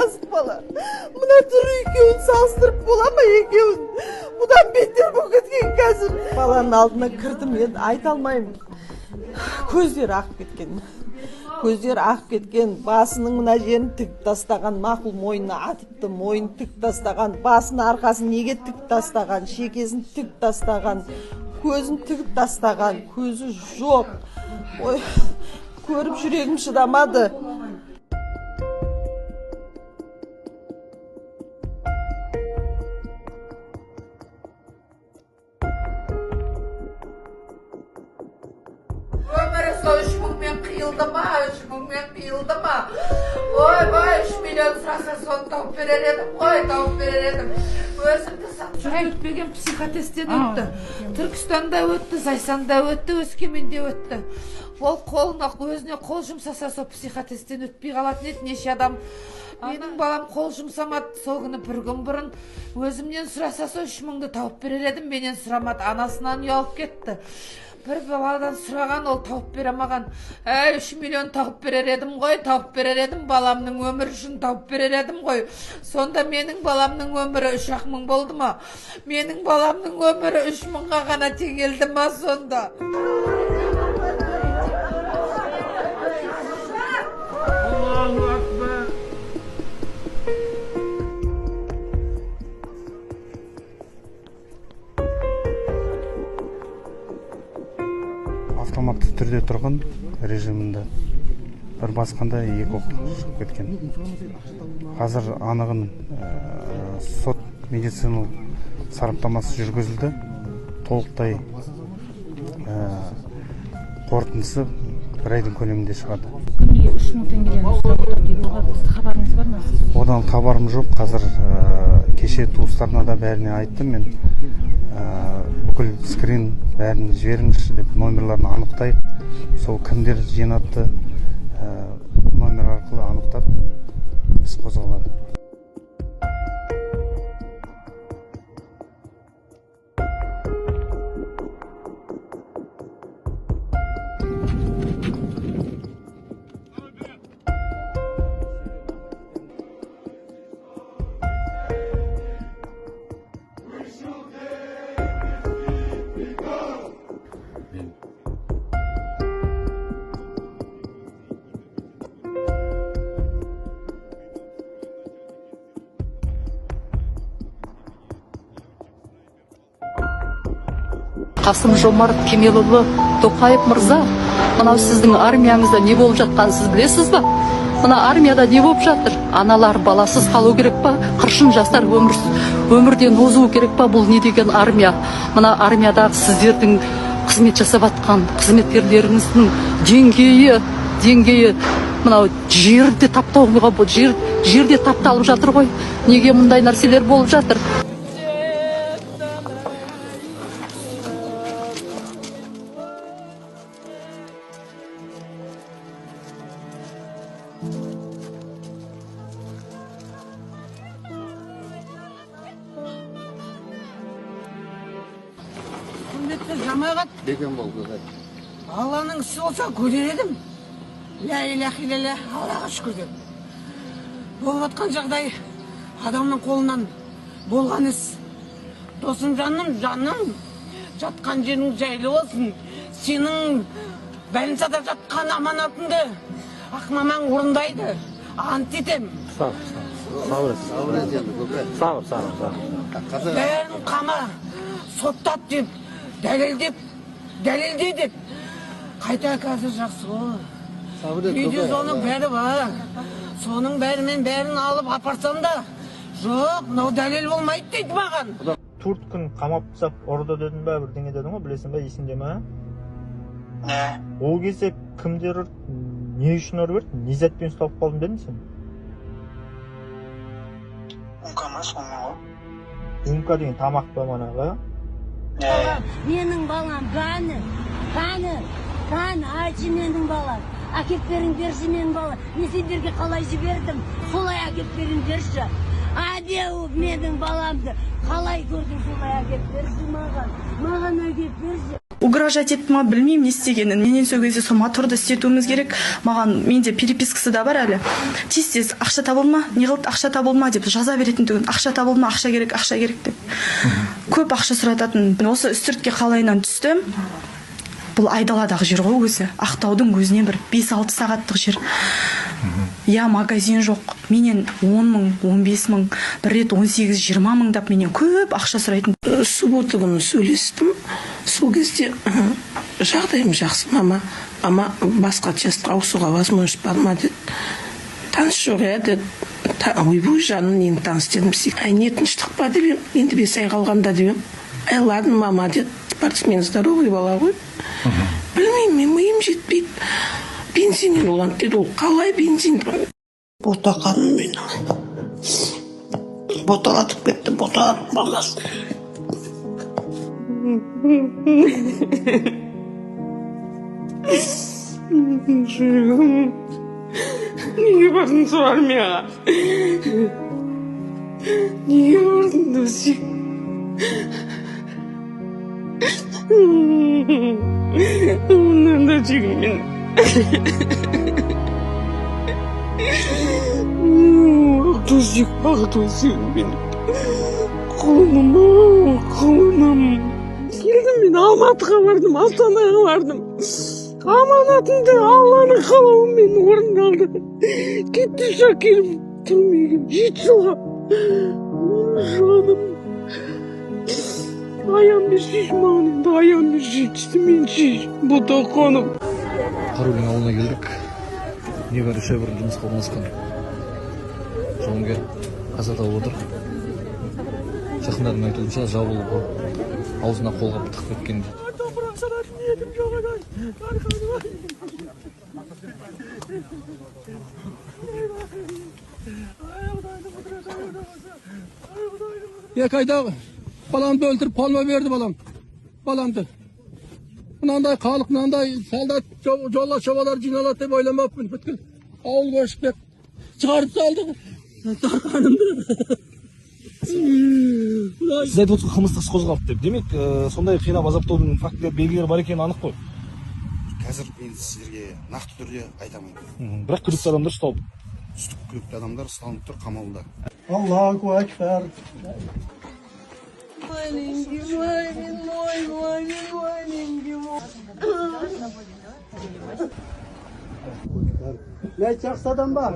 Yazık bala. Buna turu ekеуін салыстырып бола ма екеуін? Бұдан бетер болып кеткен қазір. Баланың алдына кірдім, енді айта алмаймын. Көздері ағып кеткен. Көздері ағып кеткен, басының мына жерін тік тастаған, мақұл мойнына атыпты, мойын тік тастаған, басының арқасын неге тік тастаған, шекесін тік тастаған, көзін тігіп тастаған, көзі жоқ. Ой, көріп жүрегім шыдамады. Өмірі сол 3 мыңмен қиылды ма, 3 мыңмен қиылды ма? Ой, 3 миллион сұраса соны тауып берер едім, тауып берер едім. Өзімді өтпеген психотесттен өтті. Түркістанда өтті, Зайсанда өтті, Өскеменде өтті. Ол қолына өзіне қол жұмсаса, сол психотесттен өтпей қалатын еді. Неше адам менің балам қол жұмсамады, сол күні бір күн бұрын өзімнен сұраса, сол 3 мыңды тауып берер едім, менен сұрамады, анасынан ұялып кетті. Бір баладан сұраған, ол тауып бере маған. 3 миллион тауып берер едім ғой, тауып берер едім, баламның өмірі үшін тауып берер едім ғой. Сонда менің баламның өмірі 3-ақ мың болды ма? Менің баламның өмірі 3 мыңға ғана теңелді ма сонда? Автоматты түрде тұрған режимінде бір басқанда 2 оқ шығып кеткен. Қазір анығын сот медициналық сараптамасы жүргізілді. Толықтай қорытындысы 1 айдың көлемінде шығады. 3 мың теңгеден сұрап отыр дейді. Хабарыңыз бар ма? Одан хабарым жоқ. Қазір кеше туыстарына да бәріне айттым мен. Бүкіл скрин бәрін жіберіңізші деп номерларын анықтайық. Сол кімдер жинатты, номер арқылы анықтап іс қозғалады. Қасым-Жомарт Кемелұлы Тоқаев мырза, мынау сіздің армияңызда не болып жатқанын сіз білесіз ба? Мына армияда не болып жатыр? Аналар баласыз қалу керек па? Қыршын жастар өмірден озу керек па? Бұл не деген армия? Мына армиядағы сіздердің қызмет жасап атқан қызметкерлеріңіздің деңгейі мынау жерде тапталып жатыр ғой. Неге мұндай нәрселер болып жатыр? Жамағат деген болды. Алланың ісі болса көрер едім. Ля иляха илlallah, Аллаға шүкір деп. Болып жатқан жағдай адамның қолынан болған іс. Досың жаным, жатқан жерің жайлы болсын. Сенің больницада жатқан аманатыңды ақмамаң орындайды. Ант етем. Сауыр. Бәрін қама, соттап деп, дәлелде деп. Қайта қазір жақсы ғой. Үйде соның бәрі бар. Соның бәрімен бәрін алып апарсам да, жоқ, мынау дәлел болмайды дейді маған. 4 күн қамап тастап ұрды дедің бе, бірдеңе дедің ғой, білесің бе, есіңде ме? Не? Ол кезде кімдер ұрды, не үшін ұрып еді, не затпен ұсталып қалдың дедің сен? Умка ма, соңы ғой? Умка деген тамақ па манағы? Менің балам қаны, айтшы менің балам. Әкеп беріңдерші менің балам. Мен сендерге қалай жібердім, солай әкеп беріңдерші. Адеу менің баламды қалай көрдің, солай әкеп берші маған әкеп берші. угрожать етті ма білмеймін не істегенін. Менен сол кезде сол моторды істетуіміз керек. Маған менде перепискасы да бар әлі. Тез ақша табылма, не қылды ақша табылма деп жаза беретін түгін. Ақша табылма, ақша керек деп. Көп ақша сұрататын. Осы үстіртке қалайынан түстім. Бұл Айдаладағы жер ғой өзі. Ақтаудың өзіне бір 5-6 сағаттық жер. Я магазин жоқ. Менен 10 мың, 15 мың, бір рет 18-20 мыңдап менен көп ақша сұрайтын. Суббота күні сөйлестім. Сол кезде жағдайым жақсы, мама. Ама басқа частқа ауысуға возможность бар ма деді. Таныс жоқ деді. Ойбой жаным, нені таныс дедім. Не тыныштық па деп ем. Енді 5 ай қалғанда деп ем. Ладно, мама деді. Спортсмен здоровый бала ғой. Білмеймін, мен миым жетпейді. Бензинен олан деді, ол қалай бензин? Ботақаным менің. Боталатып кетті, боталатып баласын. Жүрегім. Неге бардың сол армияға? Неге бардың досы? Ondan da çekmeyin. Bak dostum benim. Kolunum. Geldim ben Almatı'ya vardım, Astana'ya vardım. Amanatımda Allah'ın kalavım beni orada aldı. Gitti şakirim, durmayayım, hiç yok. Canım. Ayağım bir şişmanım, ayağım bir şişti, men şiş. Bu da konum. Қарулин ауылына келдік. Небәрі 3 ай бұрын жұмысқа орналасқан жауынгер қаза тауып отыр. Жақындардың айтуынша жабылып аузына қолғап тығып кеткен дейді. Екі айда баламды өлтіріп palma verdi balamды. Mınanday халық, mınanday солдат жолға шобалар жиналады деп ойламаппын. Бүткіл ауыл көшіп кеп шығарып салды. Тарқанымды. Сіз айтып отырсыз қылмыстық іс қозғалды деп. Демек, сондай қинап азаптаудың фактілер белгілері бар екені анық қой. Қазір мен сіздерге нақты түрде айтамын. Бірақ күдікті адамдар ұсталды. Күдікті адамдар ұсталынып тұр, қамауда. Аллаху акбар. Ne çaksadan bak.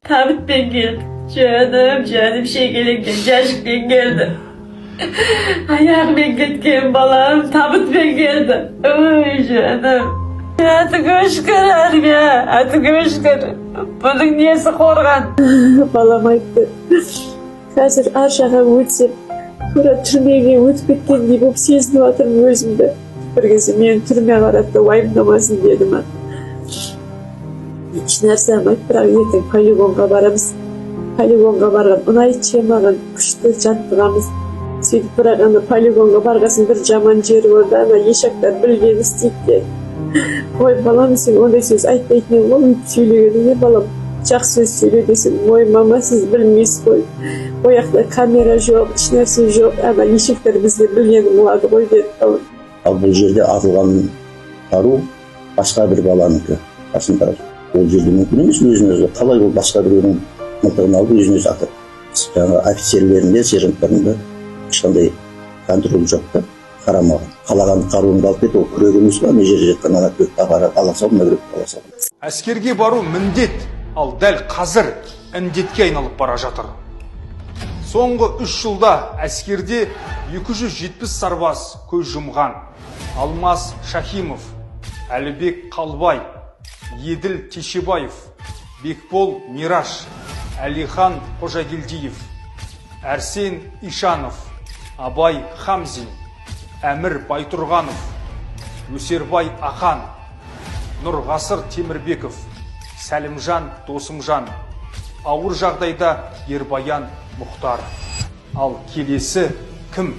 Tabipten geldim. Canım şey gelirken cacıktan geldi. Ayağım bekletken balam tabipten geldi. Oy canım. Atı koşkır ya, atı koşkır. Bunun niyesi korgan. Balam ayıptı. Hazır aşağı ötsem, sonra türmeye ötüp ketken gibi bu sezinip atırım özümde. Bir kez men türmeye qarab da wayımdamasın dedim ben. Hiç narsa aytmay, biroq ertaң poligonga baramiz. Poligonga bargan unayчы маған күшті жаттығамыз. Сөйтіп бірақ ана полигонға барғасын бір жаман жері бар, ана ешақтар білген істейді. Ой балам, сен ондай сөз айтпайтын едің ғой, өйтіп сөйлегеніңе балам. Жақсы сөз сөйле десем, ой мама сіз білмейсіз ғой. Ол жақта камера жоқ, ешнәрсе жоқ, ана ешектер бізге білгенін болады ғой деді балам. Ал бұл жерде атылған қару басқа бір баланікі. Басында ол жерде мүмкін емес, өзін-өзі қалай ол басқа біреудің мылтығын алып өзін-өзі атып. Жаңағы офицерлерінде, сержанттарында ешқандай контроль жоқ та, қарамаған. Қалаған қаруыңды алып кет, ол күрек емес па, не жерде жатқан ана күректі ала сал, мына күректі ала сал. Әскерге бару міндет, ал дәл қазір індетке айналып бара жатыр. Соңғы 3 жылда әскерде 270 сарбаз көз жұмған. Алмас Шахимов, Әлібек Қалбай, Еділ Тешебаев, Бекбол Мираш, Әлихан Қожагелдиев, Әрсен Ишанов, Абай Хамзин, Әмір Байтұрғанов, Өсербай Ақан, Нұрғасыр Темірбеков, Сәлімжан Досымжан, ауыр жағдайда Ербаян Мұхтар. Ал келесі кім?